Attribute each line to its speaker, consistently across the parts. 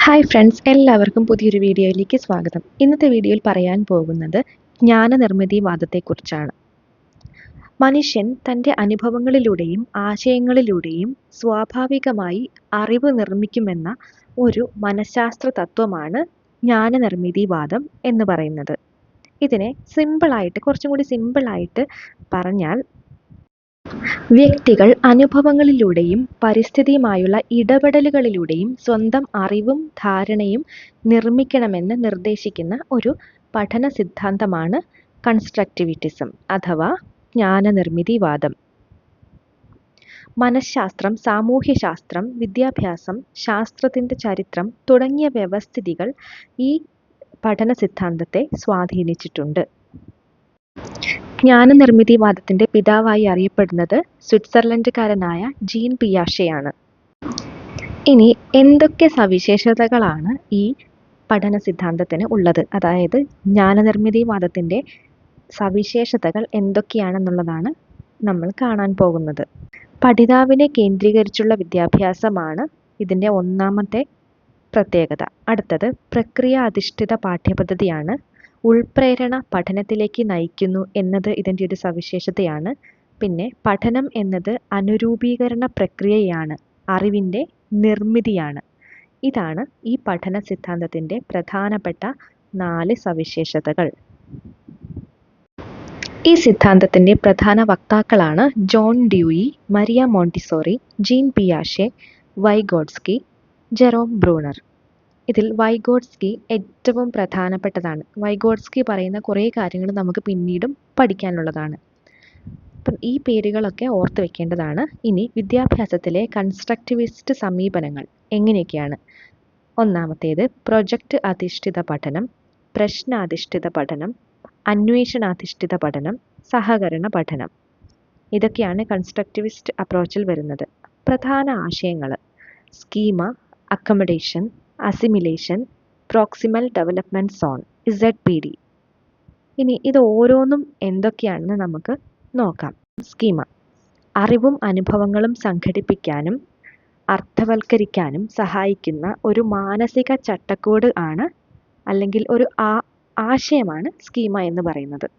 Speaker 1: Hi friends, എല്ലാവർക്കും പുതിയൊരു വീഡിയോയിലേക്ക് സ്വാഗതം. ഇന്നത്തെ വീഡിയോയിൽ പറയാൻ പോകുന്നത് ജ്ഞാനനിർമ്മിതിവാദത്തെക്കുറിച്ചാണ്. മനുഷ്യൻ തൻ്റെ അനുഭവങ്ങളിലൂടെയും ആശയങ്ങളിലൂടെയും സ്വാഭാവികമായി അറിവ് നിർമ്മിക്കുമെന്ന ഒരു മനഃശാസ്ത്ര തത്വമാണ് ജ്ഞാനനിർമ്മിതിവാദം എന്ന് പറയുന്നത്. ഇതിനെ കുറച്ചും കൂടി സിമ്പിളായിട്ട് പറഞ്ഞാൽ, വ്യക്തികൾ അനുഭവങ്ങളിലൂടെയും പരിസ്ഥിതിയുമായുള്ള ഇടപെടലുകളിലൂടെയും സ്വന്തം അറിവും ധാരണയും നിർമ്മിക്കണമെന്ന് നിർദ്ദേശിക്കുന്ന ഒരു പഠന സിദ്ധാന്തമാണ് കൺസ്ട്രക്റ്റിവിറ്റിസം അഥവാ ജ്ഞാനനിർമ്മിതിവാദം. മനഃശാസ്ത്രം, സാമൂഹ്യശാസ്ത്രം, വിദ്യാഭ്യാസം, ശാസ്ത്രത്തിൻ്റെ ചരിത്രം തുടങ്ങിയ വ്യവസ്ഥിതികൾ ഈ പഠന സിദ്ധാന്തത്തെ സ്വാധീനിച്ചിട്ടുണ്ട്. ജ്ഞാനനിർമ്മിതിവാദത്തിൻ്റെ പിതാവായി അറിയപ്പെടുന്നത് സ്വിറ്റ്സർലൻഡുകാരനായ ജീൻ പിയാഷെയാണ്. ഇനി എന്തൊക്കെ സവിശേഷതകളാണ് ഈ പഠന സിദ്ധാന്തത്തിന് ഉള്ളത്, അതായത് ജ്ഞാനനിർമ്മിതിവാദത്തിൻ്റെ സവിശേഷതകൾ എന്തൊക്കെയാണെന്നുള്ളതാണ് നമ്മൾ കാണാൻ പോകുന്നത്. പഠിതാവിനെ കേന്ദ്രീകരിച്ചുള്ള വിദ്യാഭ്യാസമാണ് ഇതിൻ്റെ ഒന്നാമത്തെ പ്രത്യേകത. അടുത്തത് പ്രക്രിയ അധിഷ്ഠിത പാഠ്യപദ്ധതിയാണ്. ഉൾപ്രേരണ പഠനത്തിലേക്ക് നയിക്കുന്നു എന്നത് ഇതിൻ്റെ ഒരു സവിശേഷതയാണ്. പിന്നെ പഠനം എന്നത് അനുരൂപീകരണ പ്രക്രിയയാണ്, അറിവിൻ്റെ നിർമ്മിതിയാണ്. ഇതാണ് ഈ പഠന സിദ്ധാന്തത്തിൻ്റെ പ്രധാനപ്പെട്ട 4 സവിശേഷതകൾ. ഈ സിദ്ധാന്തത്തിൻ്റെ പ്രധാന വക്താക്കളാണ് John Dewey, Maria Montessori, Jean പിയാഷെ, വൈഗോട്സ്കി, ജെറോം ബ്രൂണർ. ഇതിൽ വൈഗോട്സ്കി ഏറ്റവും പ്രധാനപ്പെട്ടതാണ്. വൈഗോട്സ്കി പറയുന്ന കുറേ കാര്യങ്ങൾ നമുക്ക് പിന്നീടും പഠിക്കാനുള്ളതാണ്. അപ്പം ഈ പേരുകളൊക്കെ ഓർത്ത് വെക്കേണ്ടതാണ്. ഇനി വിദ്യാഭ്യാസത്തിലെ കൺസ്ട്രക്റ്റിവിസ്റ്റ് സമീപനങ്ങൾ എങ്ങനെയൊക്കെയാണ്? ഒന്നാമത്തേത് പ്രൊജക്റ്റ് അധിഷ്ഠിത പഠനം, പ്രശ്നാധിഷ്ഠിത പഠനം, അന്വേഷണാധിഷ്ഠിത പഠനം, സഹകരണ പഠനം. ഇതൊക്കെയാണ് കൺസ്ട്രക്റ്റിവിസ്റ്റ് അപ്രോച്ചിൽ വരുന്നത്. പ്രധാന ആശയങ്ങൾ: schema, accommodation, assimilation, proximal development zone, ZPD. ഇനി ഇത് ഓരോന്നും എന്തൊക്കെയാണെന്ന് നമുക്ക് നോക്കാം. സ്കീമ: അറിവും അനുഭവങ്ങളും സംഘടിപ്പിക്കാനും അർത്ഥവൽക്കരിക്കാനും സഹായിക്കുന്ന ഒരു മാനസിക ചട്ടക്കൂട് ആണ്, അല്ലെങ്കിൽ ഒരു ആശയമാണ് സ്കീമ എന്ന് പറയുന്നത്.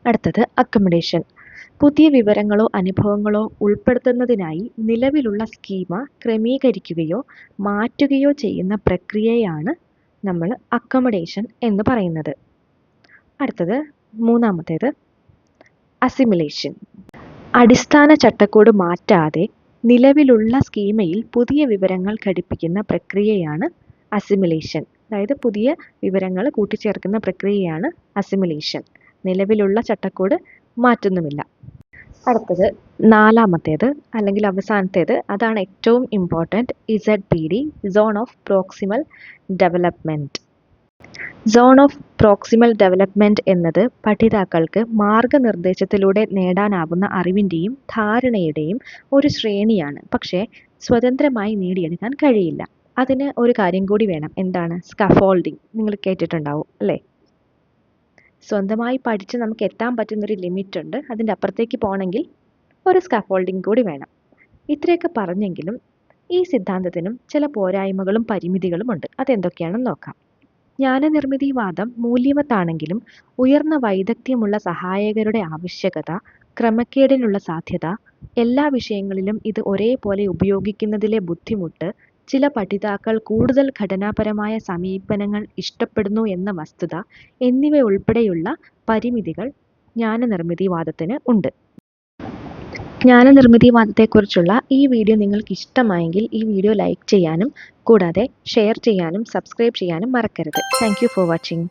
Speaker 1: അടുത്തത് അക്കമഡേഷൻ. പുതിയ വിവരങ്ങളോ അനുഭവങ്ങളോ ഉൾപ്പെടുത്തുന്നതിനായി നിലവിലുള്ള സ്കീമ ക്രമീകരിക്കുകയോ മാറ്റുകയോ ചെയ്യുന്ന പ്രക്രിയയാണ് നമ്മൾ അക്കമഡേഷൻ എന്ന് പറയുന്നത്. അടുത്തത് മൂന്നാമത്തേത് അസിമിലേഷൻ. അടിസ്ഥാന ചട്ടക്കൂട് മാറ്റാതെ നിലവിലുള്ള സ്കീമയിൽ പുതിയ വിവരങ്ങൾ ഘടിപ്പിക്കുന്ന പ്രക്രിയയാണ് അസിമിലേഷൻ. അതായത് പുതിയ വിവരങ്ങൾ കൂട്ടിച്ചേർക്കുന്ന പ്രക്രിയയാണ് അസിമിലേഷൻ. നിലവിലുള്ള ചട്ടക്കൂട് മാറ്റുന്നുമില്ല. അടുത്തത് നാലാമത്തേത് അല്ലെങ്കിൽ അവസാനത്തേത്, അതാണ് ഏറ്റവും important, ZPD, zone of proximal development. Zone of proximal development എന്നത് പഠിതാക്കൾക്ക് മാർഗനിർദ്ദേശത്തിലൂടെ നേടാനാവുന്ന അറിവിൻ്റെയും ധാരണയുടെയും ഒരു ശ്രേണിയാണ്. പക്ഷേ സ്വതന്ത്രമായി നേടിയെടുക്കാൻ കഴിയില്ല. അതിന് ഒരു കാര്യം കൂടി വേണം. എന്താണ്? സ്കഫോൾഡിങ്. നിങ്ങൾ കേട്ടിട്ടുണ്ടാവും അല്ലേ? സ്വന്തമായി പഠിച്ച് നമുക്ക് എത്താൻ പറ്റുന്നൊരു ലിമിറ്റ് ഉണ്ട്. അതിൻ്റെ അപ്പുറത്തേക്ക് പോകണമെങ്കിൽ ഒരു സ്കഫോൾഡിങ് കൂടി വേണം. ഇത്രയൊക്കെ പറഞ്ഞെങ്കിലും ഈ സിദ്ധാന്തത്തിനും ചില പോരായ്മകളും പരിമിതികളും ഉണ്ട്. അതെന്തൊക്കെയാണെന്ന് നോക്കാം. ജ്ഞാനനിർമ്മിതിവാദം മൂല്യവത്താണെങ്കിലും ഉയർന്ന വൈദഗ്ധ്യമുള്ള സഹായകരുടെ ആവശ്യകത, ക്രമക്കേടിനുള്ള സാധ്യത, എല്ലാ വിഷയങ്ങളിലും ഇത് ഒരേപോലെ ഉപയോഗിക്കുന്നതിലെ ബുദ്ധിമുട്ട്, ചില പഠിതാക്കൾ കൂടുതൽ ഘടനാപരമായ സമീപനങ്ങൾ ഇഷ്ടപ്പെടുന്നു എന്ന വസ്തുത എന്നിവ ഉൾപ്പെടെയുള്ള പരിമിതികൾ ജ്ഞാനനിർമ്മിതിവാദത്തിന് ഉണ്ട്. ജ്ഞാനനിർമ്മിതിവാദത്തെക്കുറിച്ചുള്ള ഈ വീഡിയോ നിങ്ങൾക്ക് ഇഷ്ടമായെങ്കിൽ ഈ വീഡിയോ ലൈക്ക് ചെയ്യാനും കൂടാതെ ഷെയർ ചെയ്യാനും സബ്സ്ക്രൈബ് ചെയ്യാനും മറക്കരുത്. Thank you for watching.